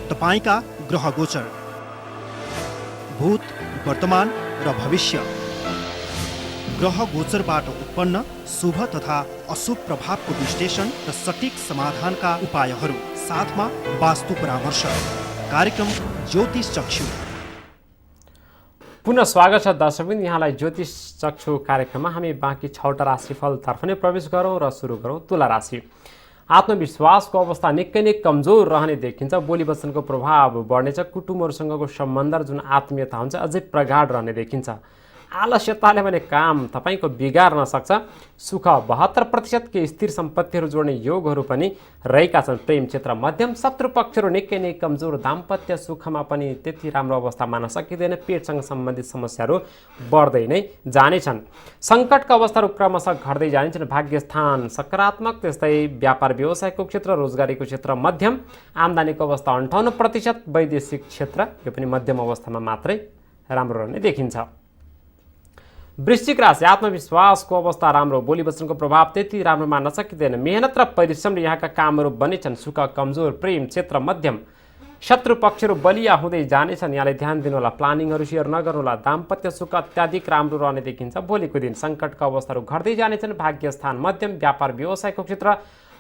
तपाईका ग्रह गोचर, भूत, वर्तमान र भविष्य। ग्रह गोचरबाट उत्पन्न शुभ तथा अशुभ प्रभावको विश्लेषण र सटीक समाधानका उपायहरू साथमा वास्तु परामर्श। कार्यक्रम ज्योतिष चक्षु। पुनः स्वागत छ दर्शकबिन, यहाँलाई ज्योतिष चक्षु कार्यक्रममा हामी बाँकी 6वटा राशिफलतर्फ नै प्रवेश गरौँ र सुरु गरौँ तुला राशि। आत्मविश्वासको अवस्था निकै नै कमजोर रहने देखिन्छ। बोली वचनको प्रभाव बढ्नेछ। कुटुम्बहरूसँगको सम्बन्ध जुन आत्मीयता हुन्छ अझै प्रगाढ रहने देखिन्छ। आलस्यताले भने काम तपाईको बिगार्न सक्छ। सुख 72% के स्थिर सम्पत्तिहरू जोड्ने योगहरू पनि रहेका छन्। प्रेम क्षेत्र मध्यम, शत्रु पक्षहरू निकै नै कमजोर। दाम्पत्य सुखमा पनि त्यति राम्रो अवस्था मान्न सकिँदैन। पेटसँग सम्बन्धित समस्याहरू बढ्दै नै जानेछन्। सङ्कटका अवस्थाहरू क्रमशः घट्दै जानेछन्। भाग्यस्थान सकारात्मक, त्यस्तै व्यापार व्यवसायको क्षेत्र, रोजगारीको क्षेत्र मध्यम, आम्दानीको अवस्था 58%। वैदेशिक क्षेत्र यो पनि मध्यम अवस्थामा मात्रै राम्रो रहने देखिन्छ। वृश्चिक राशि आत्मविश्वासको अवस्था राम्रो, बोली वचनको प्रभाव त्यति राम्रो मान्न सकिँदैन। मेहनत र परिश्रमले यहाँका कामहरू बनेछन्। सुख कमजोर, प्रेम क्षेत्र मध्यम, शत्रु पक्षहरू बलिया हुँदै जानेछन्। यहाँले ध्यान दिनुहोला, प्लानिङहरू सेयर नगर्नुहोला। दाम्पत्य सुख अत्याधिक राम्रो रहने देखिन्छ। भोलिको दिन सङ्कटका अवस्थाहरू घट्दै जानेछन्। भाग्यस्थान मध्यम, व्यापार व्यवसायको क्षेत्र,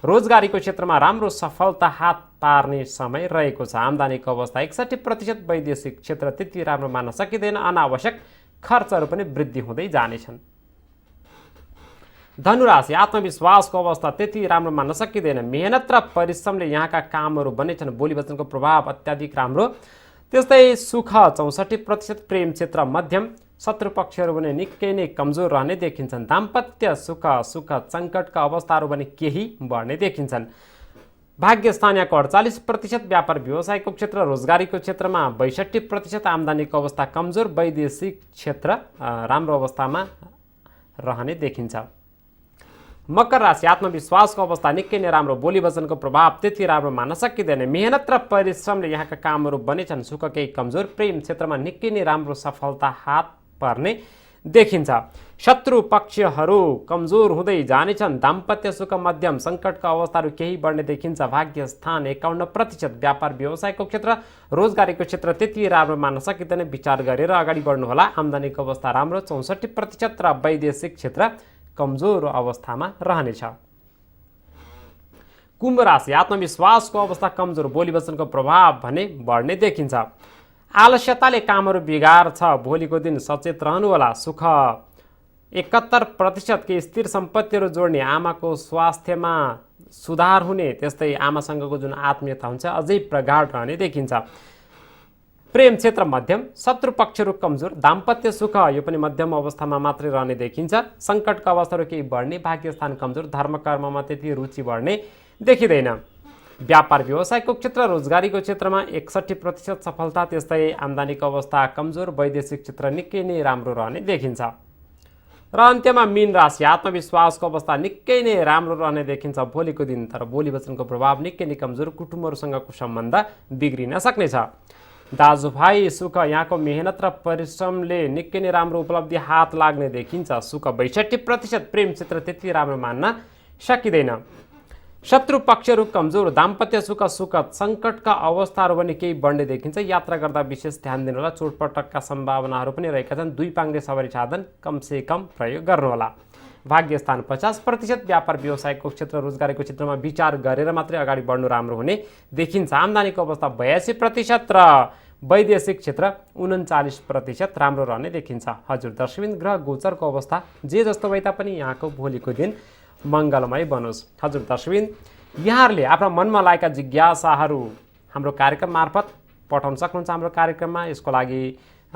रोजगारीको क्षेत्रमा राम्रो सफलता हात पार्ने समय रहेको छ। आम्दानीको अवस्था 61%। वैदेशिक क्षेत्र त्यति राम्रो मान्न सकिँदैन। अनावश्यक खर्चहरू पनि वृद्धि हुँदै जानेछन्। धनुराशि आत्मविश्वासको अवस्था त्यति राम्रो मान्न सकिँदैन। मेहनत र परिश्रमले यहाँका कामहरू बनेछन्। बोली वचनको प्रभाव अत्याधिक राम्रो, त्यस्तै सुख 64%। प्रेम क्षेत्र मध्यम, शत्रु पक्षहरू भने निकै नै कमजोर रहने देखिन्छन्। दाम्पत्य सुख सङ्कटका अवस्थाहरू भने केही बढ्ने देखिन्छन्। भाग्यस्थान यहाँको 48%। व्यापार व्यवसायको क्षेत्र, रोजगारीको क्षेत्रमा 62%। आम्दानीको अवस्था कमजोर। वैदेशिक क्षेत्र राम्रो अवस्थामा रहने देखिन्छ। मकर राशि आत्मविश्वासको अवस्था निकै नै राम्रो, बोली वचनको प्रभाव त्यति राम्रो मान्न सकिँदैन। मेहनत र परिश्रमले यहाँका कामहरू बनेछन्। सुख केही कमजोर। प्रेम क्षेत्रमा निकै नै राम्रो सफलता हात पर्ने देखिन्छ। शत्रु पक्षहरू कमजोर हुँदै जानेछन्। दाम्पत्य सुख मध्यम, सङ्कटका अवस्थाहरू केही बढ्ने देखिन्छ। भाग्यस्थान 51%। व्यापार व्यवसायको क्षेत्र, रोजगारीको क्षेत्र त्यति राम्रो मान्न सकिँदैन। विचार गरेर अगाडि बढ्नुहोला। आम्दानीको अवस्था राम्रो 64% र वैदेशिक क्षेत्र कमजोर अवस्थामा रहनेछ। कुम्भ राशि आत्मविश्वासको अवस्था कमजोर, बोली वचनको प्रभाव भने बढ्ने देखिन्छ। आलस्यताले कामहरू बिगार्छ। भोलिको दिन सचेत रहनुहोला। सुख 71% के स्थिर सम्पत्तिहरू जोड्ने, आमाको स्वास्थ्यमा सुधार हुने, त्यस्तै आमासँगको जुन आत्मीयता हुन्छ अझै प्रगाढ रहने देखिन्छ। प्रेम क्षेत्र मध्यम, शत्रु पक्षहरू कमजोर। दाम्पत्य सुख यो पनि मध्यम अवस्थामा मात्रै रहने देखिन्छ। सङ्कटका अवस्थाहरू केही बढ्ने। भाग्यस्थान कमजोर। धर्म कर्ममा त्यति रुचि बढ्ने देखिँदैन। व्यापार व्यवसायको क्षेत्र, रोजगारीको क्षेत्रमा 61% सफलता, त्यस्तै आम्दानीको अवस्था कमजोर। वैदेशिक क्षेत्र निकै नै राम्रो रहने देखिन्छ। र अन्त्यमा मीन राशि आत्मविश्वासको अवस्था निकै नै राम्रो रहने देखिन्छ भोलिको दिन, तर बोली वचनको प्रभाव निकै नै कमजोर। कुटुम्बहरूसँगको सम्बन्ध बिग्रिन सक्नेछ। दाजुभाइ सुख यहाँको मेहनत र परिश्रमले निकै नै राम्रो उपलब्धि हात लाग्ने देखिन्छ। सुख 62%। प्रेम क्षेत्र त्यति राम्रो मान्न सकिँदैन। शत्रु पक्षहरू कमजोर। दाम्पत्य सुख सङ्कटका अवस्थाहरू पनि केही बढ्ने देखिन्छ। यात्रा गर्दा विशेष ध्यान दिनुहोला। चोटपटकका सम्भावनाहरू पनि रहेका छन्। 2 पाङ्ग्रे सवारी साधन कमसे कम प्रयोग गर्नुहोला। भाग्यस्थान 50%। व्यापार व्यवसायको क्षेत्र, रोजगारीको क्षेत्रमा विचार गरेर मात्रै अगाडि बढ्नु राम्रो हुने देखिन्छ। आम्दानीको अवस्था 82% र वैदेशिक क्षेत्र 39% राम्रो रहने देखिन्छ। हजुर दर्शकबिन, ग्रह गोचरको अवस्था जे जस्तो भए तापनि यहाँको भोलिको दिन मङ्गलमय बनोस्। हजुर दर्शकबिन, यहाँहरूले आफ्ना मनमा लागेका जिज्ञासाहरू हाम्रो कार्यक्रम मार्फत पठाउन सक्नुहुन्छ हाम्रो कार्यक्रममा। यसको लागि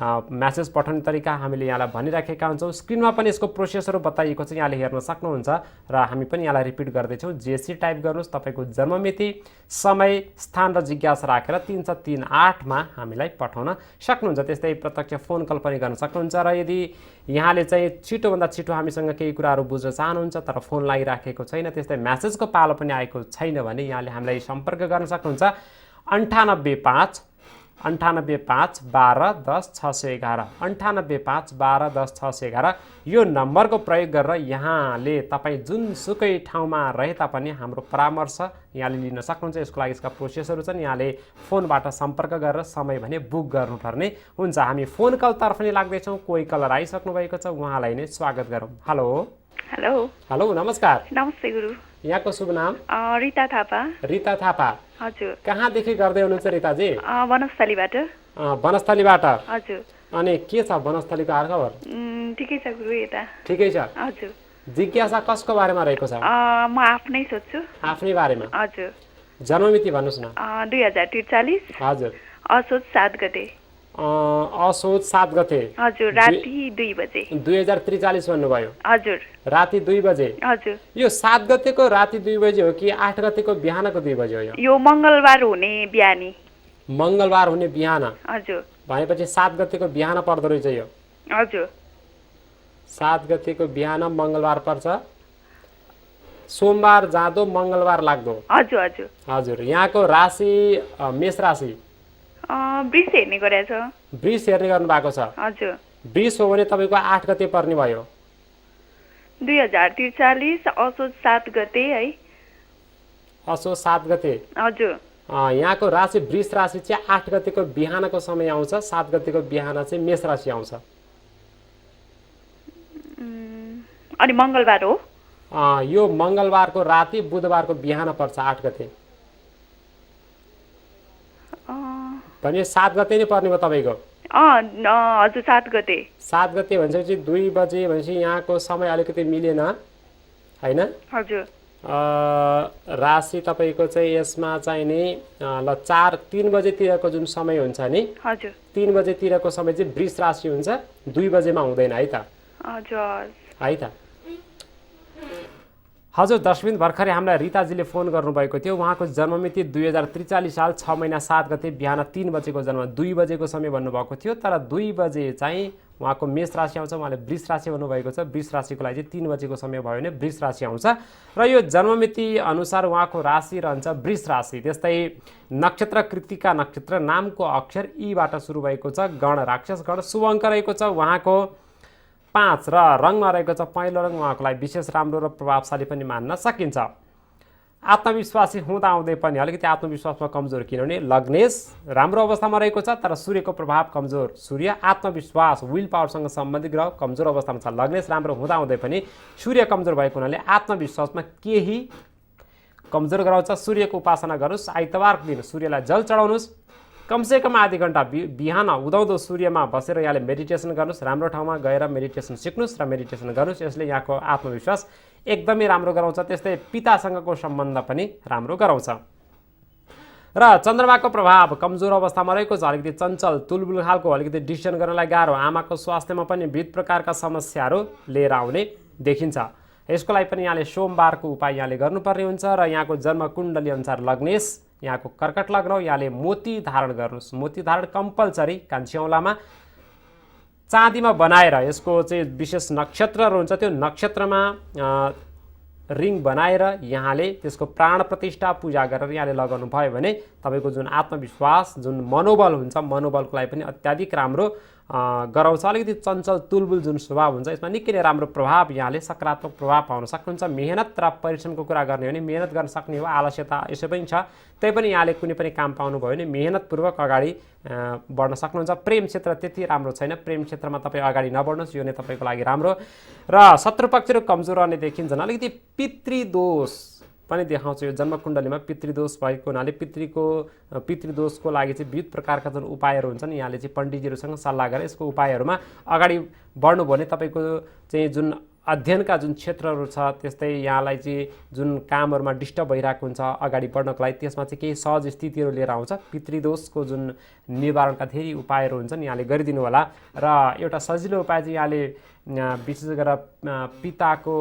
म्यासेज पठाउने तरिका हामीले यहाँलाई भनिराखेका हुन्छौँ। स्क्रिनमा पनि यसको प्रोसेसहरू बताइएको छ, यहाँले हेर्न सक्नुहुन्छ। र हामी पनि यहाँलाई रिपिट गर्दैछौँ। जेसी टाइप गर्नुहोस्, तपाईँको जन्ममिति, समय, स्थान र जिज्ञासा राखेर 3638मा हामीलाई पठाउन सक्नुहुन्छ। त्यस्तै प्रत्यक्ष फोन कल पनि गर्न सक्नुहुन्छ। र यदि यहाँले चाहिँ छिटोभन्दा छिटो हामीसँग केही कुराहरू बुझ्न चाहनुहुन्छ तर फोन लागिराखेको छैन, त्यस्तै म्यासेजको पालो पनि आएको छैन भने यहाँले हामीलाई सम्पर्क गर्न सक्नुहुन्छ। 98 5 9852120611 9852120611 यो नम्बरको प्रयोग गरेर यहाँले तपाईँ जुनसुकै ठाउँमा रहे तापनि हाम्रो परामर्श यहाँले लिन सक्नुहुन्छ। यसको लागि यसका प्रोसेसहरू छन्। यहाँले फोनबाट सम्पर्क गरेर समय भने बुक गर्नुपर्ने हुन्छ। हामी फोन कलतर्फ नै लाग्दैछौँ। कोही कलर आइसक्नु भएको छ, उहाँलाई नै स्वागत गरौँ। हेलो हेलो हेलो नमस्कार। नमस्ते गुरु। यहाँको शुभ नाम? रिता थापा। रिता थापा, हजुर। कहाँदेखि गर्दै हुनुहुन्छ रिताजी? वनस्थलीबाट। वनस्थलीबाट? हजुर। अनि के छ वनस्थलीको हालखबर? ठिकै छ गुरु, यता ठिकै छ। हजुर। जिज्ञासा कसको बारेमा रहेको छ? म आफ्नै सोध्छु। आफ्नै बारेमा? हजुर। जन्ममिति भन्नुहोस् न। 2043। हजुर। असोज 7 गते। असोज 7 गते। हजुर, राति 2 बजे। 2043 भन्नुभयो? हजुर। राति 2 बजे? हजुर। यो 7 गतेको राति 2 बजे हो कि 8 गतेको बिहानको 2 बजे हो? यो मङ्गलबार हुने बिहानी। मङ्गलबार हुने बिहान? हजुर। भनेपछि 7 गतेको बिहान पर्दो रहेछ यो? हजुर। 7 गतेको बिहान मङ्गलबार पर्छ। सोमबार जाँदो मङ्गलबार लाग्दो? हजुर हजुर। हजुर। यहाँको राशि मेष राशि? वृष हेर्ने गरेछ। वृष हेर्ने गर्नु भएको छ? हजुर। वृष हो भने तपाईँको 8 गते पर्ने भयो। 2043 असोज 7 गते है। असोज 7 गते? हजुर। यहाँको राशि वृष राशि चाहिँ 8 गतेको बिहानको समय आउँछ, 7 गतेको बिहान चाहिँ मेष राशि आउँछ। अनि मङ्गलबार हो? यो मङ्गलबारको राति बुधबारको बिहान पर्छ 8 गते। भने 7 गते नै पर्ने भयो तपाईँको? हजुर 7 गते। 7 गते भनेपछि 2 बजे भनेपछि यहाँको समय अलिकति मिलेन होइन? हजुर। राशि तपाईँको चाहिँ यसमा चाहिँ नि ल 3 बजेतिरको जुन समय हुन्छ नि, हजुर, 3 बजेतिरको समय चाहिँ वृष राशि हुन्छ, 2 बजेमा हुँदैन है त? हजुर है त? हजुर दर्शकबिन, भर्खरै हामीलाई रिताजीले फोन गर्नुभएको थियो। उहाँको जन्ममिति 2043 साल 6 महिना 7 गते बिहान 3 बजेको जन्म, 2 बजेको समय भन्नुभएको थियो। तर 2 बजे चाहिँ उहाँको मेष राशि आउँछ, उहाँले वृष राशि भन्नुभएको छ। वृष राशिको लागि चाहिँ 3 बजेको समय भयो भने वृष राशि आउँछ र यो जन्ममिति अनुसार उहाँको राशि रहन्छ वृष राशि। त्यस्तै नक्षत्र कृतिका नक्षत्र, नामको अक्षर ईबाट सुरु भएको छ, गण राक्षस गण, शुभ अङ्क रहेको छ उहाँको 5 र रङमा रहेको छ पहेँलो रङ। उहाँको लागि विशेष राम्रो र प्रभावशाली पनि मान्न सकिन्छ। आत्मविश्वासी हुँदाहुँदै पनि अलिकति आत्मविश्वासमा कमजोर, किनभने लग्नेश राम्रो अवस्थामा रहेको छ तर सूर्यको प्रभाव कमजोर। सूर्य आत्मविश्वास विल पावरसँग सम्बन्धित ग्रह, कमजोर अवस्थामा छ। लग्नेश राम्रो हुँदाहुँदै पनि सूर्य कमजोर भएको हुनाले आत्मविश्वासमा केही कमजोर गराउँछ। सूर्यको उपासना गर्नुहोस्, आइतबारको दिन सूर्यलाई जल चढाउनुहोस्, कमसेकम आधी घन्टा बिहान उदाउँदो सूर्यमा बसेर यहाँले मेडिटेसन गर्नुहोस्। राम्रो ठाउँमा गएर मेडिटेसन सिक्नुहोस् र मेडिटेसन गर्नुहोस्। यसले यहाँको आत्मविश्वास एकदमै राम्रो गराउँछ। त्यस्तै पितासँगको सम्बन्ध पनि राम्रो गराउँछ। र चन्द्रमाको प्रभाव कमजोर अवस्थामा रहेको छ, अलिकति चञ्चल तुलबुल खालको, अलिकति डिसिसन गर्नलाई गाह्रो, आमाको स्वास्थ्यमा पनि विविध प्रकारका समस्याहरू लिएर आउने देखिन्छ। यसको लागि पनि यहाँले सोमबारको उपाय यहाँले गर्नुपर्ने हुन्छ। र यहाँको जन्म कुण्डली अनुसार लग्नेश यहाँको कर्कट लग्न हो, यहाँले मोती धारण गर्नुहोस्। मोती धारण कम्पलसरी कान्छी औँलामा चाँदीमा बनाएर, यसको चाहिँ विशेष नक्षत्रहरू हुन्छ, त्यो नक्षत्रमा रिङ बनाएर यहाँले त्यसको प्राण प्रतिष्ठा पूजा गरेर यहाँले लगाउनु भयो भने तपाईँको जुन आत्मविश्वास, जुन मनोबल हुन्छ, मनोबलको लागि पनि अत्याधिक राम्रो गराउँछ। अलिकति चञ्चल तुलबुल जुन स्वभाव हुन्छ, यसमा निकै नै राम्रो प्रभाव, यहाँले सकारात्मक प्रभाव पाउन सक्नुहुन्छ। मेहनत र परिश्रमको कुरा गर्ने हो भने मेहनत गर्न सक्ने हो, आलस्यता यसो पनि छ, त्यही पनि यहाँले कुनै पनि काम पाउनुभयो भने मेहनतपूर्वक अगाडि बढ्न सक्नुहुन्छ। प्रेम क्षेत्र त्यति राम्रो छैन, प्रेम क्षेत्रमा तपाईँ अगाडि नबढ्नुहोस्, यो नै तपाईँको लागि राम्रो। र शत्रुपक्षहरू कमजोर रहने देखिन्छन्। अलिकति पितृदोष पनि देखाउँछ यो जन्मकुण्डलीमा। पितृदोष भएको हुनाले पितृदोषको लागि चाहिँ विविध प्रकारका जुन उपायहरू हुन्छन्, यहाँले चाहिँ पण्डितजीहरूसँग सल्लाह गरेर यसको उपायहरूमा अगाडि बढ्नु भने तपाईँको चाहिँ जुन अध्ययनका जुन क्षेत्रहरू छ, त्यस्तै यहाँलाई चाहिँ जुन कामहरूमा डिस्टर्ब भइरहेको हुन्छ अगाडि बढ्नको लागि, त्यसमा चाहिँ केही सहज स्थितिहरू लिएर आउँछ। पितृदोषको जुन निवारणका धेरै उपायहरू हुन्छन् यहाँले गरिदिनु होला। र एउटा सजिलो उपाय चाहिँ यहाँले विशेष गरेर पिताको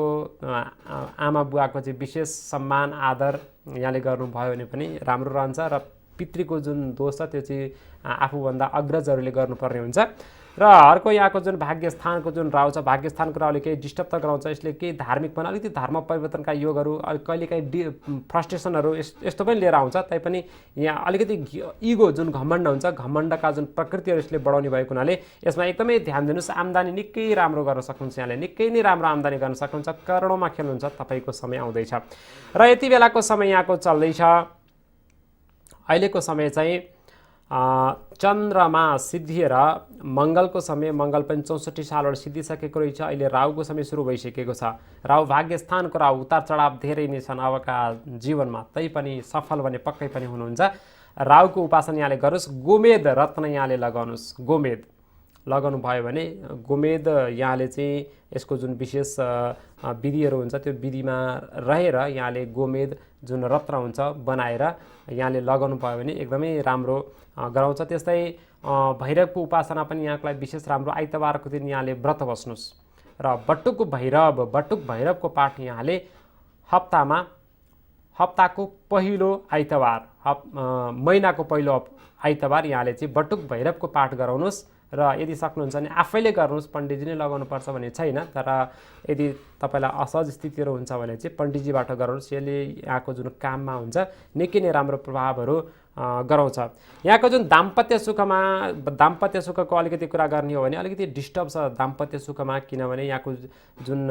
आमा बुवाको चाहिँ विशेष सम्मान आदर यहाँले गर्नुभयो भने पनि राम्रो रहन्छ। र पितृको जुन दोष छ त्यो चाहिँ आफूभन्दा अग्रजहरूले गर्नुपर्ने हुन्छ। र अर्को यहाँको जुन भाग्यस्थानको जुन राहु छ, भाग्यस्थानको राहुले केही डिस्टर्ब त गराउँछ, यसले केही धार्मिक पनि अलिकति धर्म परिवर्तनका योगहरू, कहिलेकाहीँ फ्रस्ट्रेसनहरू यस्तो पनि लिएर आउँछ। तैपनि यहाँ अलिकति इगो जुन घमण्ड हुन्छ, घमण्डका जुन प्रकृतिहरू यसले बढाउने भएको हुनाले यसमा एकदमै ध्यान दिनुहोस्। आम्दानी निकै राम्रो गर्न सक्नुहुन्छ, यहाँले निकै नै राम्रो आम्दानी गर्न सक्नुहुन्छ, करोडौँमा खेल्नुहुन्छ, तपाईँको समय आउँदैछ। र यति बेलाको समय यहाँको चल्दैछ, अहिलेको समय चाहिँ चन्द्रमा सिद्धिएर मङ्गलको समय, मङ्गल पनि 64 सालबाट सिद्धिसकेको रहेछ। अहिले राहुको समय सुरु भइसकेको छ। राहु भाग्यस्थानको राहु, उतार चढाव धेरै नै छन् अबका जीवनमा, तैपनि सफल भने पक्कै पनि हुनुहुन्छ। राहुको उपासना यहाँले गर्नुहोस्, गोमेद रत्न यहाँले लगाउनुहोस्। गोमेद लगाउनु भयो भने गोमेद यहाँले चाहिँ यसको जुन विशेष विधिहरू हुन्छ त्यो विधिमा रहेर यहाँले गोमेद जुन रत्न हुन्छ बनाएर यहाँले लगाउनु भयो भने एकदमै राम्रो गराउँछ। त्यस्तै भैरवको उपासना पनि यहाँको लागि विशेष राम्रो। आइतबारको दिन यहाँले व्रत बस्नुहोस् र बटुक भैरवको पाठ यहाँले हप्ताको पहिलो आइतबार, महिनाको पहिलो आइतबार यहाँले चाहिँ बटुक भैरवको पाठ गराउनुहोस्। र यदि सक्नुहुन्छ भने आफैले गर्नुहोस्, पण्डितजी नै लगाउनुपर्छ भन्ने छैन। तर यदि तपाईँलाई असहज स्थितिहरू हुन्छ भने चाहिँ पण्डितजीबाट गराउनुहोस्। यसले यहाँको जुन काममा हुन्छ निकै नै राम्रो प्रभावहरू गराउँछ। यहाँको जुन दाम्पत्य सुखको अलिकति कुरा गर्ने हो भने अलिकति डिस्टर्ब छ दाम्पत्य सुखमा, किनभने यहाँको जुन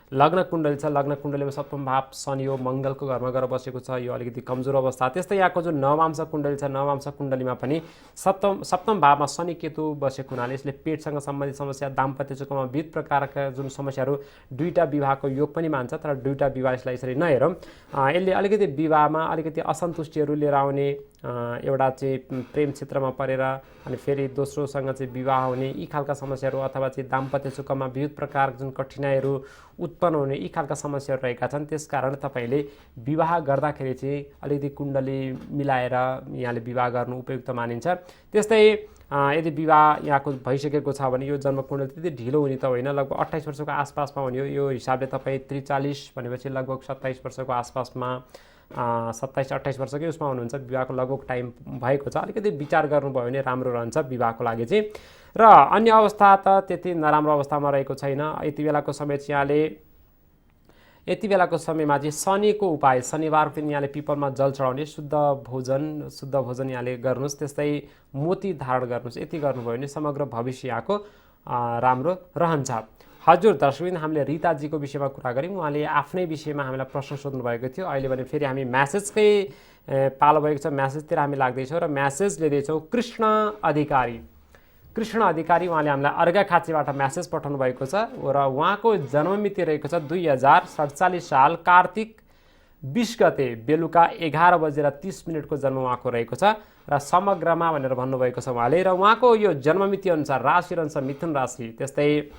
लग्न कुण्डली छ, लग्न कुण्डलीमा सप्तम भाव शनि हो, मङ्गलको घरमा गएर बसेको छ, यो अलिकति कमजोर अवस्था। त्यस्तै यहाँको जुन नवांश कुण्डली छ, नवांश कुण्डलीमा पनि सप्तम भावमा शनि केतु बसेको हुनाले यसले पेटसँग सम्बन्धित समस्या, दाम्पत्य सुखमा विविध प्रकारका जुन समस्याहरू, दुईटा विवाहको योग पनि मान्छ। तर दुईटा विवाह यसलाई यसरी नहेरौँ, यसले अलिकति विवाहमा अलिकति असन्तुष्टिहरू लिएर आउने, एउटा चाहिँ प्रेम क्षेत्रमा परेर अनि फेरि दोस्रोसँग चाहिँ विवाह हुने, यी खालका समस्याहरू, अथवा चाहिँ दाम्पत्य सुखमा विविध प्रकार जुन कठिनाइहरू उत्पन्न हुने, यी खालका समस्याहरू रहेका छन्। त्यसकारण तपाईँले विवाह गर्दाखेरि चाहिँ अलिकति कुण्डली मिलाएर यहाँले विवाह गर्नु उपयुक्त मानिन्छ। त्यस्तै यदि विवाह यहाँको भइसकेको छ भने यो जन्म कुण्डली त्यति ढिलो हुने त होइन, लगभग 28 वर्षको आसपासमा हुने हो। यो हिसाबले तपाईँ 43 भनेपछि लगभग 27 वर्षको आसपासमा, 27-28 वर्षकै उसमा हुनुहुन्छ, विवाहको लगभग टाइम भएको छ। अलिकति विचार गर्नुभयो भने राम्रो रहन्छ विवाहको लागि चाहिँ। र अन्य अवस्था त त्यति नराम्रो अवस्थामा रहेको छैन। यति बेलाको समयमा चाहिँ शनिको उपाय, शनिबारको दिन यहाँले पिपलमा जल चढाउने, शुद्ध भोजन यहाँले गर्नुहोस्। त्यस्तै मोती धारण गर्नुहोस्। यति गर्नुभयो भने समग्र भविष्य यहाँको राम्रो रहन्छ। हजुर दर्शकबिन, हामीले रिताजीको विषयमा कुरा गऱ्यौँ। उहाँले आफ्नै विषयमा हामीलाई प्रश्न सोध्नु भएको थियो। अहिले भने फेरि हामी म्यासेजकै पालो भएको छ, म्यासेजतिर हामी लाग्दैछौँ र म्यासेज लिँदैछौँ। कृष्ण अधिकारी उहाँले हामीलाई अर्घाखाँचीबाट म्यासेज पठाउनु भएको छ र उहाँको जन्ममिति रहेको छ 2047 साल कार्तिक 20 गते बेलुका 11:30 जन्म उहाँको रहेको छ र समग्रमा भनेर भन्नुभएको छ उहाँले। र उहाँको यो जन्ममिति अनुसार राशि रहन्छ मिथुन राशि। त्यस्तै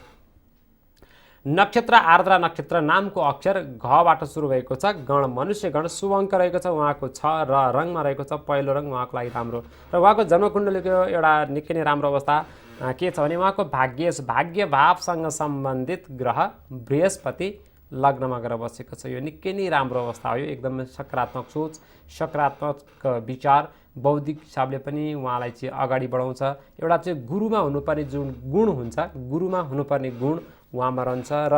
नक्षत्र आर्द्रा नक्षत्र, नामको अक्षर घबाट सुरु भएको छ, गण मनुष्य गण, शुभ अङ्क रहेको छ उहाँको 6 र रङमा रहेको छ पहिलो रङ उहाँको लागि राम्रो। र उहाँको जन्मकुण्डलीको एउटा निकै नै राम्रो अवस्था के छ भने उहाँको भाग्य भावसँग सम्बन्धित ग्रह बृहस्पति लग्नमा गएर बसेको छ। यो निकै नै राम्रो अवस्था हो। यो एकदमै सकारात्मक सोच, सकारात्मक विचार, बौद्धिक हिसाबले पनि उहाँलाई चाहिँ अगाडि बढाउँछ। एउटा चाहिँ गुरुमा हुनुपर्ने जुन गुण हुन्छ, गुरुमा हुनुपर्ने गुण उहाँमा रहन्छ र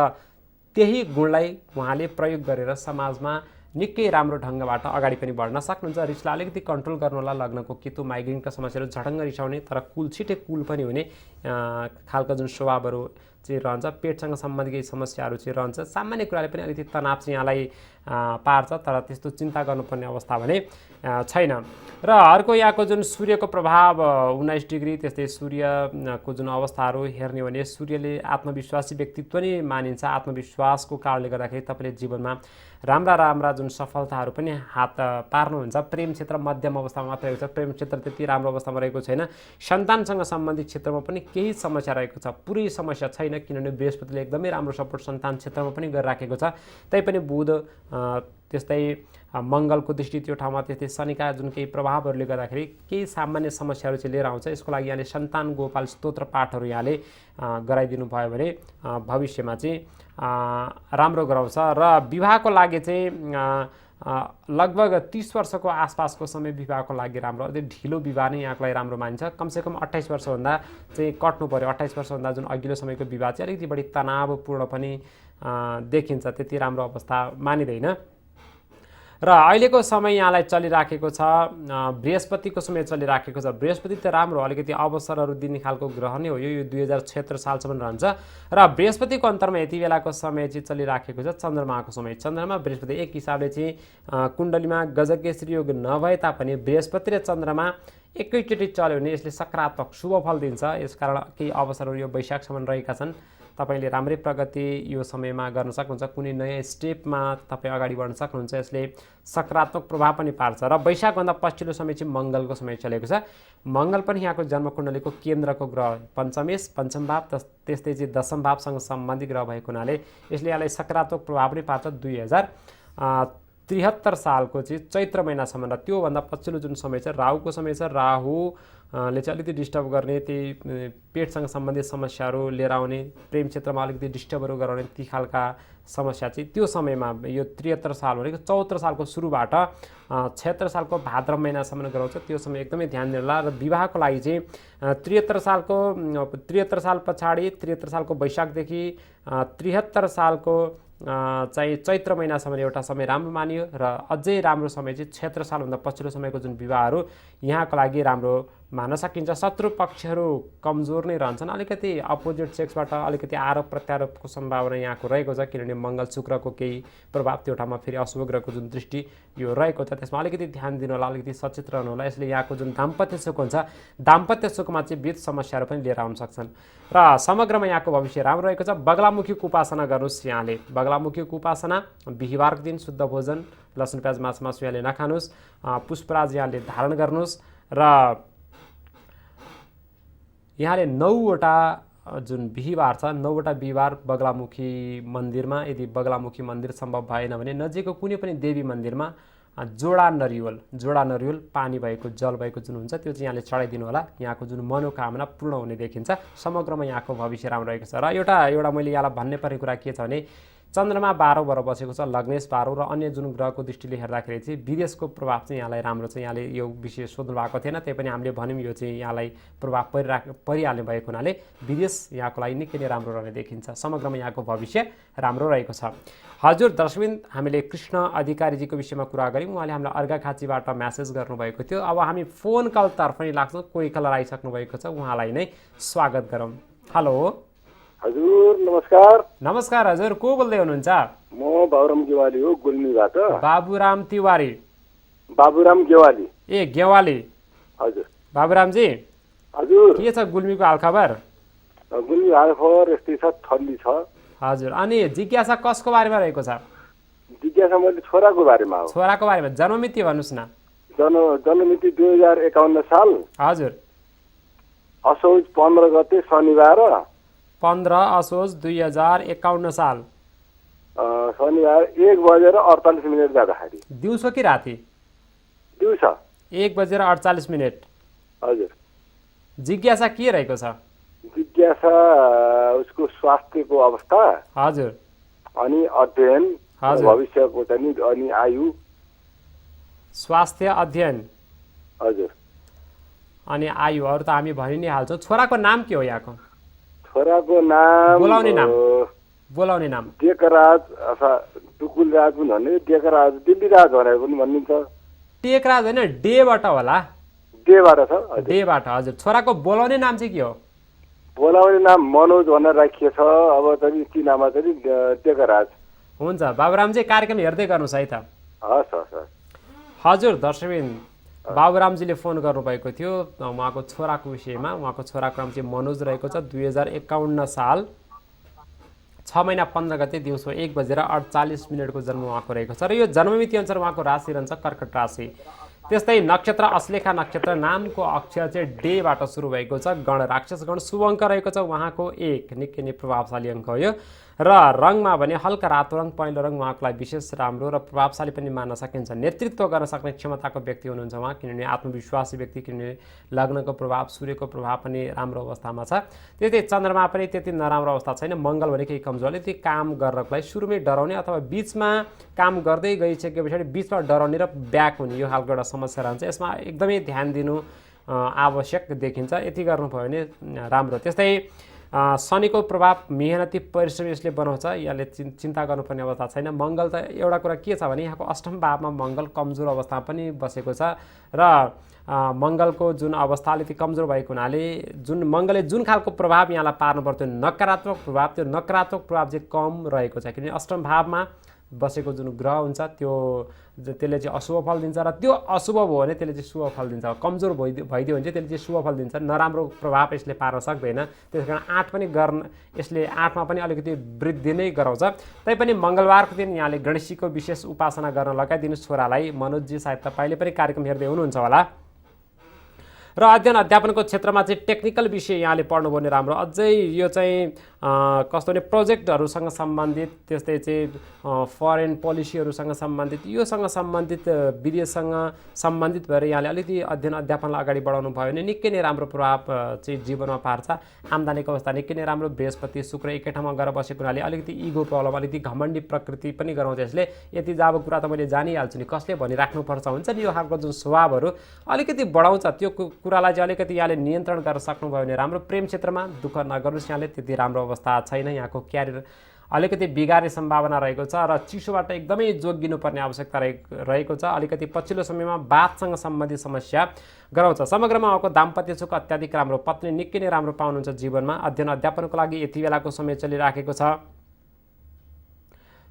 त्यही गुणलाई उहाँले प्रयोग गरेर समाजमा निकै राम्रो ढङ्गबाट अगाडि पनि बढ्न सक्नुहुन्छ। रिसलाई अलिकति कन्ट्रोल गर्नु होला। लग्नको केतु माइग्रेनका समस्याहरू झटङ्ग रिसाउने तर छिटै कुल पनि हुने खालको जुन स्वभावहरू चाहिँ रहन्छ। पेटसँग सम्बन्धित केही समस्याहरू चाहिँ रहन्छ। सामान्य कुराले पनि अलिकति तनाव चाहिँ यहाँलाई पार्छ, तर त्यस्तो चिन्ता गर्नुपर्ने अवस्था भने छैन। र अर्को यहाँको जुन सूर्यको प्रभाव 19 डिग्री, त्यस्तै सूर्यको जुन अवस्थाहरू हेर्ने भने सूर्यले आत्मविश्वासी व्यक्तित्व नै मानिन्छ। आत्मविश्वासको कारणले गर्दाखेरि तपाईँले जीवनमा राम्रा जुन सफलताहरू पनि हात पार्नुहुन्छ। प्रेम क्षेत्र मध्यम अवस्थामा मात्र रहेको छ, प्रेम क्षेत्र त्यति राम्रो अवस्थामा रहेको छैन। सन्तानसँग सम्बन्धित क्षेत्रमा पनि केही समस्या रहेको छ, पुरै समस्या छैन, किनभने बृहस्पतिले एकदमै राम्रो सपोर्ट सन्तान क्षेत्रमा पनि गरिराखेको छ। तैपनि बुध त्यस्तै मङ्गलको दृष्टि त्यो ठाउँमा, त्यस्तै शनिका जुन केही प्रभावहरूले गर्दाखेरि केही सामान्य समस्याहरू चाहिँ लिएर आउँछ। यसको लागि यहाँले सन्तान गोपाल स्तोत्र पाठहरू यहाँले गराइदिनु भयो भने भविष्यमा चाहिँ राम्रो गराउँछ। र विवाहको लागि चाहिँ लगभग 30 वर्षको आसपासको समय विवाहको लागि राम्रो, अझै ढिलो विवाह नै यहाँको लागि राम्रो मानिन्छ। कमसेकम 28 वर्षभन्दा चाहिँ कट्नु पर्यो। 28 वर्षभन्दा जुन अघिल्लो समयको विवाह चाहिँ अलिकति बढी तनावपूर्ण पनि देखिन्छ, त्यति राम्रो अवस्था मानिँदैन। र अहिलेको समय यहाँलाई चलिराखेको छ, बृहस्पतिको समय चलिराखेको छ। बृहस्पति त राम्रो, अलिकति अवसरहरू दिने खालको ग्रह नै हो यो 2076 सालसम्म रहन्छ। र बृहस्पतिको अन्तरमा यति बेलाको समय चाहिँ चलिराखेको छ चन्द्रमाको समय। चन्द्रमा बृहस्पति एक हिसाबले चाहिँ कुण्डलीमा गजकेसरी योग नभए तापनि बृहस्पति र चन्द्रमा एकैचोटि चल्यो भने यसले सकारात्मक शुभ फल दिन्छ। यसकारण केही अवसरहरू यो वैशाखसम्म रहेका छन्। तपाईँले राम्रै प्रगति यो समयमा गर्न सक्नुहुन्छ। कुनै नयाँ स्टेपमा तपाईँ अगाडि बढ्न सक्नुहुन्छ। यसले सकारात्मक प्रभाव पनि पार्छ। र वैशाखभन्दा पछिल्लो समय चाहिँ मङ्गलको समय चलेको छ। मङ्गल पनि यहाँको जन्मकुण्डलीको केन्द्रको ग्रह, पञ्चम भाव त्यस्तै चाहिँ दशम भावसँग सम्बन्धित ग्रह भएको हुनाले यसले यहाँलाई सकारात्मक प्रभाव पनि पार्छ 2073 सालको चाहिँ चैत्र महिनासम्म। र त्योभन्दा पछिल्लो जुन समय छ राहुको समय छ। राहुले चाहिँ अलिकति डिस्टर्ब गर्ने, त्यही पेटसँग सम्बन्धित समस्याहरू लिएर आउने, प्रेम क्षेत्रमा अलिकति डिस्टर्बहरू गराउने ती खालका समस्या चाहिँ त्यो समयमा यो 73 साल भनेको 74 सालको सुरुबाट 76 सालको भाद्र महिनासम्म गराउँछ। त्यो समय एकदमै ध्यान दिनु होला। र विवाहको लागि चाहिँ 73 साल पछाडि 73 सालको वैशाखदेखि 73 सालको चाहिँ चैत्र महिनासम्म एउटा समय राम्रो मानियो। र अझै राम्रो समय चाहिँ 76 सालभन्दा पछिल्लो समयको जुन विवाहहरू यहाँको लागि राम्रो मान्न सकिन्छ। शत्रु पक्षहरू कमजोर नै रहन्छन्। अलिकति अपोजिट सेक्सबाट अलिकति आरोप प्रत्यारोपको सम्भावना यहाँको रहेको छ, किनभने मङ्गल शुक्रको केही प्रभाव त्यो ठाउँमा फेरि अशुभ ग्रहको जुन दृष्टि यो रहेको छ, त्यसमा अलिकति ध्यान दिनु होला, अलिकति सचेत रहनु होला। यसले यहाँको जुन दाम्पत्य सुख हुन्छ, दाम्पत्य सुखमा चाहिँ विविध समस्याहरू पनि लिएर आउन सक्छन्। र समग्रमा यहाँको भविष्य राम्रो रहेको छ। बगलामुखीको उपासना गर्नुहोस् यहाँले। बगलामुखीको उपासना बिहिबारको दिन शुद्ध भोजन, लसुन प्याज मासु यहाँले नखानुहोस्। पुष्पराज यहाँले धारण गर्नुहोस्। र यहाँले 9वटा जुन बिहिबार छ, 9वटा बिहिबार बगलामुखी मन्दिरमा, यदि बगलामुखी मन्दिर सम्भव भएन भने नजिकको कुनै पनि देवी मन्दिरमा जोडा नरिवल पानी भएको, जल भएको जुन हुन्छ त्यो चाहिँ यहाँले चढाइदिनु होला। यहाँको जुन मनोकामना पूर्ण हुने देखिन्छ। समग्रमा यहाँको भविष्य राम्रो रहेको छ। र एउटा मैले यहाँलाई भन्ने पर्ने कुरा के छ भने चन्द्रमा 12 बाट बसेको छ, लग्नेश 12 र अन्य जुन ग्रहको दृष्टिले हेर्दाखेरि चाहिँ विदेशको प्रभाव चाहिँ यहाँलाई राम्रो छ। यहाँले यो विषय सोध्नु भएको थिएन, त्यही पनि हामीले भन्यौँ यो चाहिँ यहाँलाई प्रभाव परिहाल्ने भएको हुनाले विदेश यहाँको लागि निकै नै राम्रो रहने देखिन्छ। समग्रमा यहाँको भविष्य राम्रो रहेको छ। हजुर दर्शकबिन, हामीले कृष्ण अधिकारीजीको विषयमा कुरा गऱ्यौँ। उहाँले हामीलाई अर्घाखाँचीबाट म्यासेज गर्नुभएको थियो। अब हामी फोन कलतर्फ नै लाग्छौँ। कोही कलर आइसक्नु भएको छ, उहाँलाई नै स्वागत गरौँ। हेलो हजुर, नमस्कार। नमस्कार हजुर, को बोल्दै हुनुहुन्छ? म बाबुराम गेवाली हो, गुल्मीबाट। बाबुराम तिवारी? बाबुराम गेवाली। ए गेवाली, हजुर। बाबुरामजी हजुर, के छ गुल्मीको हालखबर? गुल्मी हालखबर यस्तै छ, ठन्डी छ। हजुर, अनि जिज्ञासा कसको बारेमा रहेको छ? जिज्ञासा मैले छोराको बारेमा हो। छोराको बारेमा। जन्ममिति भन्नुहोस् न। जन्ममिति 2051 साल। हजुर। असोज 15 गते शनिबार। 15 असोज 2051 साल शनिबार 1:48 जाँदाखेरि। दिउँसो कि राति? दिउँसो 1:48। हजुर। जिज्ञासा के रहेको छ? जिज्ञासा उसको स्वास्थ्यको अवस्था। हजुर। अनि अध्ययन, भविष्यको चाहिँ अनि आयु। स्वास्थ्य, अध्ययन। हजुर। अनि आयु, अरू त हामी भनि नै हाल्छौँ। छोराको नाम के हो यहाँको? छोराको नाम बोलाउने नाम टेकराज अथवा टुकुलराज पनि भन्ने, टेकराज, दिल्लीराज भनेर पनि भनिन्छ। टेकराज होइन, डेबाट होला। डेबाट छ। डेबाट। हजुर। छोराको बोलाउने नाम चाहिँ के हो? बोलाउने नाम मनोज भनेर राखिएको छ। अब चाहिँ चिनामा चाहिँ टेकराज। हुन्छ बाबुरामजी, कार्यक्रम हेर्दै गर्नुहोस् है त। हस् हस्। हजुर दर्शकबिन, बाबुरामजीले फोन गर्नुभएको थियो उहाँको छोराको विषयमा। उहाँको छोराको नाम चाहिँ मनोज रहेको छ। 2051 साल 6 महिना 15 गते दिउँसो 1:48 को जन्म उहाँको रहेको छ। र यो जन्ममिति अनुसार उहाँको राशि रहन्छ कर्कट राशि। त्यस्तै नक्षत्र अश्लेखा नक्षत्र, नामको अक्षर चाहिँ डेबाट सुरु भएको छ। गण राक्षस गण, शुभ अङ्क रहेको छ उहाँको 1, निकै नै प्रभावशाली अङ्क हो यो। र रङमा भने हल्का रातो रङ पहेँलो रङ उहाँको लागि विशेष राम्रो र प्रभावशाली पनि मान्न सकिन्छ। नेतृत्व गर्न सक्ने क्षमताको व्यक्ति हुनुहुन्छ उहाँ, किनभने आत्मविश्वासी व्यक्ति, किनभने लग्नको प्रभाव सूर्यको प्रभाव पनि राम्रो अवस्थामा छ। त्यस्तै चन्द्रमा पनि त्यति नराम्रो अवस्था छैन। मङ्गल भने केही कमजोर, अलिकति काम गर्नको लागि सुरुमै डराउने अथवा बिचमा काम गर्दै गइसके पछाडि बिचमा डराउने र ब्याक हुने यो खालको एउटा समस्या रहन्छ। यसमा एकदमै ध्यान दिनु आवश्यक देखिन्छ। यति गर्नुभयो भने राम्रो। त्यस्तै शनिको प्रभाव मेहनती परिश्रमी यसले बनाउँछ, यसले चिन्ता गर्नुपर्ने अवस्था छैन। मङ्गल त एउटा कुरा के छ भने यहाँको अष्टम भावमा मङ्गल कमजोर अवस्थामा पनि बसेको छ र मङ्गलको जुन अवस्था अलिकति कमजोर भएको हुनाले मङ्गलले जुन खालको प्रभाव यहाँलाई पार्नु पर्थ्यो नकारात्मक प्रभाव, त्यो नकारात्मक प्रभाव चाहिँ कम रहेको छ। किनभने अष्टम भावमा बसेको जुन ग्रह हुन्छ त्यसले चाहिँ अशुभ फल दिन्छ र त्यो अशुभ भयो भने त्यसले चाहिँ शुभ फल दिन्छ। कमजोर भइदियो भने चाहिँ त्यसले चाहिँ शुभ फल दिन्छ, नराम्रो प्रभाव यसले पार्न सक्दैन। त्यस कारण 8 पनि यसले 8मा पनि अलिकति वृद्धि नै गराउँछ। तैपनि मङ्गलबारको दिन यहाँले गणेशजीको विशेष उपासना गर्न लगाइदिनु छोरालाई। मनोजजी सायद तपाईँले पनि कार्यक्रम हेर्दै हुनुहुन्छ होला। र अध्ययन अध्यापनको क्षेत्रमा चाहिँ टेक्निकल विषय यहाँले पढ्नुभयो भने राम्रो। अझै यो चाहिँ कस्तो भने प्रोजेक्टहरूसँग सम्बन्धित, त्यस्तै चाहिँ फरेन पोलिसीहरूसँग सम्बन्धित, योसँग सम्बन्धित विदेशसँग सम्बन्धित भएर यहाँले अलिकति अध्ययन अध्यापनलाई अगाडि बढाउनु भयो भने निकै नै राम्रो प्रभाव चाहिँ जीवनमा पार्छ। आम्दानीको अवस्था निकै नै राम्रो। बृहस्पति शुक्र एकै ठाउँमा गएर बसेको हुनाले अलिकति इगो प्रब्लम, अलिकति घमण्डी प्रकृति पनि गराउँछ यसले। यति जब कुरा त मैले जानिहाल्छु नि, कसले भनिराख्नुपर्छ हुन्छ नि, यो खालको जुन स्वभावहरू अलिकति बढाउँछ। त्यो कुरालाई चाहिँ अलिकति यहाँले नियन्त्रण गर्न सक्नुभयो भने राम्रो। प्रेम क्षेत्रमा दुःख नगर्नुहोस्, यहाँले त्यति राम्रो अवस्था छैन। यहाँको क्यारियर अलिकति बिगार्ने सम्भावना रहेको छ र चिसोबाट एकदमै जोगिनुपर्ने आवश्यकता रहेको छ। अलिकति पछिल्लो समयमा वातसँग सम्बन्धित समस्या गराउँछ। समग्रमा उहाँको दाम्पत्य सुख अत्याधिक राम्रो, पत्नी निकै नै राम्रो पाउनुहुन्छ जीवनमा। अध्ययन अध्यापनको लागि यति बेलाको समय चलिराखेको छ।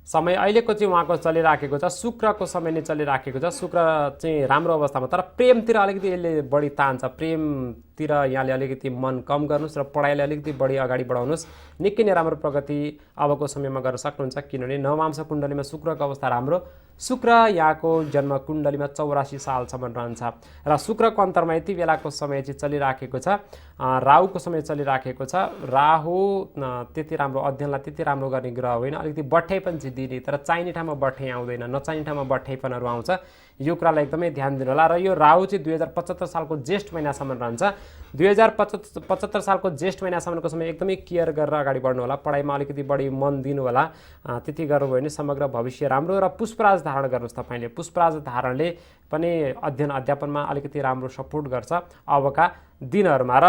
समय अहिलेको चाहिँ उहाँको चलिराखेको छ, शुक्रको समय नै चलिराखेको छ। शुक्र चाहिँ राम्रो अवस्थामा, तर प्रेमतिर अलिकति यसले बढी तान्छ। प्रेमतिर यहाँले अलिकति मन कम गर्नुहोस् र पढाइलाई अलिकति बढी अगाडि बढाउनुहोस्। निकै नै राम्रो प्रगति अबको समयमा गर्न सक्नुहुन्छ, किनभने नवमांश कुण्डलीमा शुक्रको अवस्था राम्रो। शुक्र यहाँको जन्म कुण्डलीमा 84 सालसम्म रहन्छ र शुक्रको अन्तरमा यति बेलाको समय चाहिँ चलिराखेको छ। राहुको समय चलिराखेको छ। राहु त्यति राम्रो, अध्ययनलाई त्यति राम्रो गर्ने ग्रह होइन। अलिकति बट्ठै पनि दिने, तर चाहिने ठाउँमा बट्ठै आउँदैन, नचाहिने ठाउँमा बट्ठैपनहरू आउँछ। यो कुरालाई एकदमै ध्यान दिनु होला। र यो राहु चाहिँ 2075 सालको ज्येष्ठ महिनासम्म रहन्छ। 2075 सालको ज्येष्ठ महिनासम्मको समय एकदमै केयर गरेर अगाडि बढ्नु होला। पढाइमा अलिकति बढी मन दिनु होला। त्यति गर्नुभयो भने समग्र भविष्य राम्रो। र पुष्पराज धारण गर्नुहोस् तपाईँले। पुष्पराज धारणले पनि अध्ययन अध्यापनमा अलिकति राम्रो सपोर्ट गर्छ अबका दिनहरूमा। र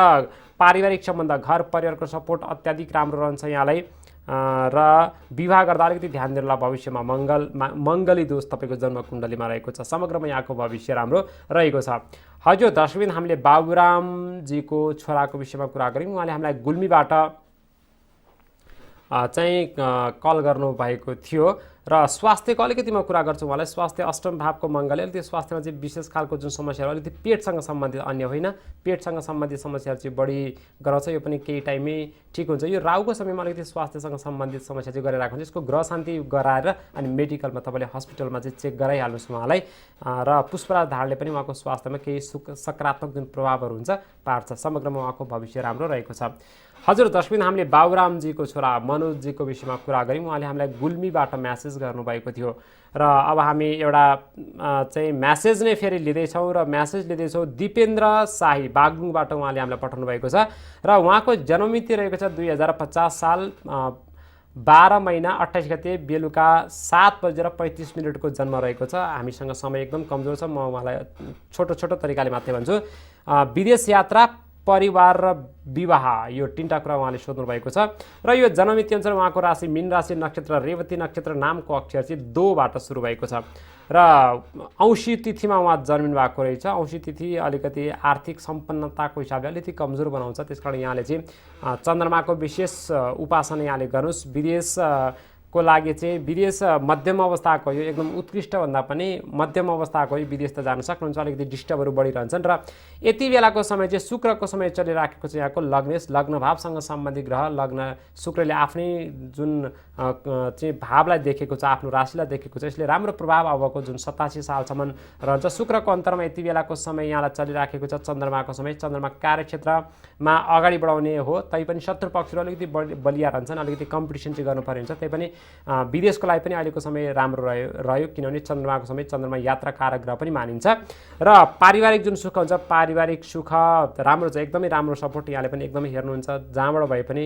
पारिवारिक सम्बन्ध, घर परिवारको सपोर्ट अत्याधिक राम्रो रहन्छ यहाँलाई। र विवाह गर्दा अलिकति ध्यान दिनु होला। भविष्यमा मङ्गली दोष तपाईँको जन्म कुण्डलीमा रहेको छ। समग्रमा यहाँको भविष्य राम्रो रहेको छ। हजुर दर्शकबिन, हामीले बाबुरामजीको छोराको विषयमा कुरा गऱ्यौँ। उहाँले हामीलाई गुल्मीबाट चाहिँ कल गर्नुभएको थियो र स्वास्थ्यको अलिकति म कुरा गर्छु उहाँलाई। स्वास्थ्य अष्टम भावको मङ्गलले अलिकति स्वास्थ्यमा चाहिँ विशेष खालको जुन समस्याहरू, अलिकति पेटसँग सम्बन्धित, अन्य होइन, पेटसँग सम्बन्धित समस्याहरू चाहिँ बढी गराउँछ। यो पनि केही टाइममै ठिक हुन्छ। यो राहुको समयमा अलिकति स्वास्थ्यसँग सम्बन्धित समस्या चाहिँ गरिरहेको हुन्छ। यसको ग्रह शान्ति गराएर अनि मेडिकलमा तपाईँले हस्पिटलमा चाहिँ चेक गराइहाल्नुहोस् उहाँलाई। र पुष्पराज धारणले पनि उहाँको स्वास्थ्यमा केही सकारात्मक जुन प्रभावहरू हुन्छ पार्छ। समग्रमा उहाँको भविष्य राम्रो रहेको छ। हजुर दर्शकबिन, हामीले बाबुरामजीको छोरा मनोजजीको विषयमा कुरा गऱ्यौँ। उहाँले हामीलाई गुल्मीबाट म्यासेज गर्नुभएको थियो र अब हामी एउटा चाहिँ म्यासेज नै फेरि लिँदैछौँ र म्यासेज लिँदैछौँ दिपेन्द्र शाही बागलुङबाट। उहाँले हामीलाई पठाउनु भएको छ र उहाँको जन्ममिति रहेको छ 2050 साल 12 महिना 28 गते बेलुका 7:35 जन्म रहेको छ। हामीसँग समय एकदम कमजोर छ। म उहाँलाई छोटो तरिकाले मात्रै भन्छु। विदेश यात्रा, परिवार र विवाह, यो 3टा कुरा उहाँले सोध्नु भएको छ। र यो जन्ममिति अनुसार उहाँको राशि मीन राशि, नक्षत्र रेवती नक्षत्र, नामको अक्षर चाहिँ 2 बाट सुरु भएको छ र औँसी तिथिमा उहाँ जन्मिनु भएको रहेछ। औँसी तिथि अलिकति आर्थिक सम्पन्नताको हिसाबले अलिकति कमजोर बनाउँछ। त्यसकारण यहाँले चाहिँ चन्द्रमाको विशेष उपासना यहाँले गर्नुहोस्। विदेश को लागि चाहिँ विदेश मध्यम अवस्थाको यो एकदम उत्कृष्ट भन्दा पनि मध्यम अवस्थाको विदेश त जान सक्नुहुन्छ। अलिकति डिस्टर्बहरू बढिरहन्छन् र यति बेलाको समय चाहिँ शुक्रको समय चलिराखेको छ। यहाँको लग्नेश लग्न भावसँग सम्बन्धित ग्रह लग्न शुक्रले आफ्नै जुन चाहिँ भावलाई देखेको छ, आफ्नो राशिलाई देखेको छ, यसले राम्रो प्रभाव अबको जुन 87 सालसम्म रहन्छ। शुक्रको अन्तरमा यति बेलाको समय यहाँलाई चलिराखेको छ। चन्द्रमाको समय, चन्द्रमा कार्यक्षेत्रमा अगाडि बढाउने हो, तैपनि शत्रु पक्षहरू अलिकति बलिया रहन्छन्, अलिकति कम्पिटिसन चाहिँ गर्नुपर्ने हुन्छ। तैपनि विदेशको लागि पनि अहिलेको समय राम्रो रह्यो किनभने चन्द्रमाको समय चन्द्रमा यात्रा कारक ग्रह पनि मानिन्छ। र पारिवारिक जुन सुख हुन्छ, पारिवारिक सुख राम्रो छ, एकदमै राम्रो सपोर्ट यहाँले पनि एकदमै हेर्नुहुन्छ। जहाँबाट भए पनि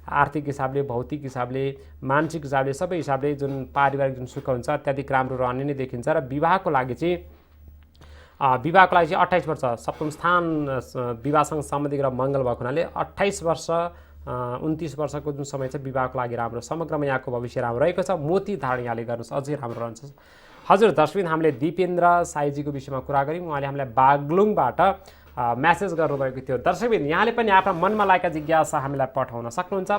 आर्थिक हिसाबले, भौतिक हिसाबले, मानसिक हिसाबले, सबै हिसाबले जुन पारिवारिक जुन सुख हुन्छ अत्याधिक राम्रो रहने नै देखिन्छ। र विवाहको लागि चाहिँ 28 वर्ष सप्तम स्थान विवाहसँग सम्बन्धित ग्रह मङ्गल भएको हुनाले 28 वर्ष 29 वर्षको जुन समय छ विवाहको लागि राम्रो। समग्रमा यहाँको भविष्य राम्रो रहेको छ। मोती धारण यहाँले गर्नुहोस्, अझै राम्रो रहन्छ। हजुर दर्शकबिन, हामीले दिपेन्द्र साईजीको विषयमा कुरा गऱ्यौँ। उहाँले हामीलाई बागलुङबाट म्यासेज गर्नुभएको थियो। दर्शकबिन, यहाँले पनि आफ्ना मनमा लागेका जिज्ञासा हामीलाई पठाउन सक्नुहुन्छ।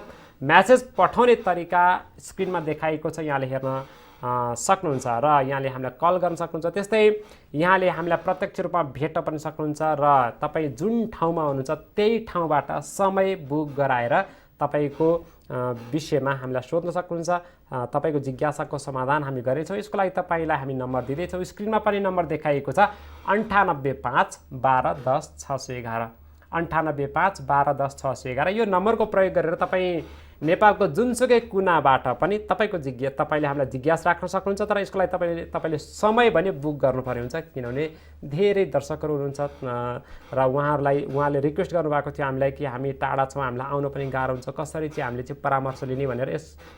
म्यासेज पठाउने तरिका स्क्रिनमा देखाइएको छ, यहाँले हेर्न सक्नुहुन्छ र यहाँले हामीलाई कल गर्न सक्नुहुन्छ। त्यस्तै यहाँले हामीलाई प्रत्यक्ष रूपमा भेट्न पनि सक्नुहुन्छ र तपाईँ जुन ठाउँमा हुनुहुन्छ त्यही ठाउँबाट समय बुक गराएर तपाईँको विषयमा हामीलाई सोध्न सक्नुहुन्छ। तपाईँको जिज्ञासाको समाधान हामी गरेछौँ। यसको लागि तपाईँलाई हामी नम्बर दिँदैछौँ। स्क्रिनमा पनि नम्बर देखाइएको छ 98 5 12 10 611 98 5 12 10 611। यो नम्बरको प्रयोग गरेर तपाईँ नेपालको जुनसुकै कुनाबाट पनि तपाईँले हामीलाई जिज्ञासा राख्न सक्नुहुन्छ। तर यसको लागि तपाईँले समय भने बुक गर्नुपर्ने हुन्छ किनभने धेरै दर्शकहरू हुनुहुन्छ र उहाँले रिक्वेस्ट गर्नुभएको थियो हामीलाई कि हामी टाढा छौँ, हामीलाई आउन पनि गाह्रो हुन्छ, कसरी चाहिँ हामीले चाहिँ परामर्श लिने भनेर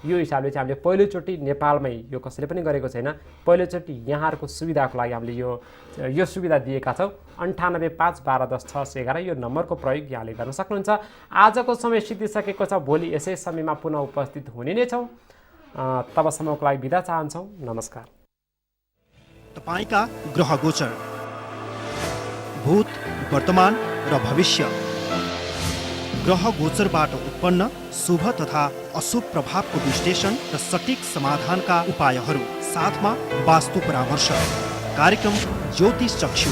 यो हिसाबले चाहिँ हामीले पहिलोचोटि नेपालमै यो कसैले पनि गरेको छैन। पहिलोचोटि यहाँहरूको सुविधाको लागि हामीले यो सुविधा दिएका छौँ। 98 5 12 10 611 यो नम्बरको प्रयोग यहाँले गर्न सक्नुहुन्छ। आजको समय सिद्धिसकेको छ। भोलि यसै समयमा पुनः उपस्थित हुने नै छौँ। तबसम्मको लागि बिदा चाहन्छौँ। नमस्कार। तपाईँका ग्रह गोचर भूत, वर्तमान र भविष्य ग्रह गोचरबाट उत्पन्न शुभ तथा अशुभ प्रभावको विश्लेषण र सटीक समाधानका उपायहरू साथमा वास्तु परामर्श कार्यक्रम ज्योतिष चक्षु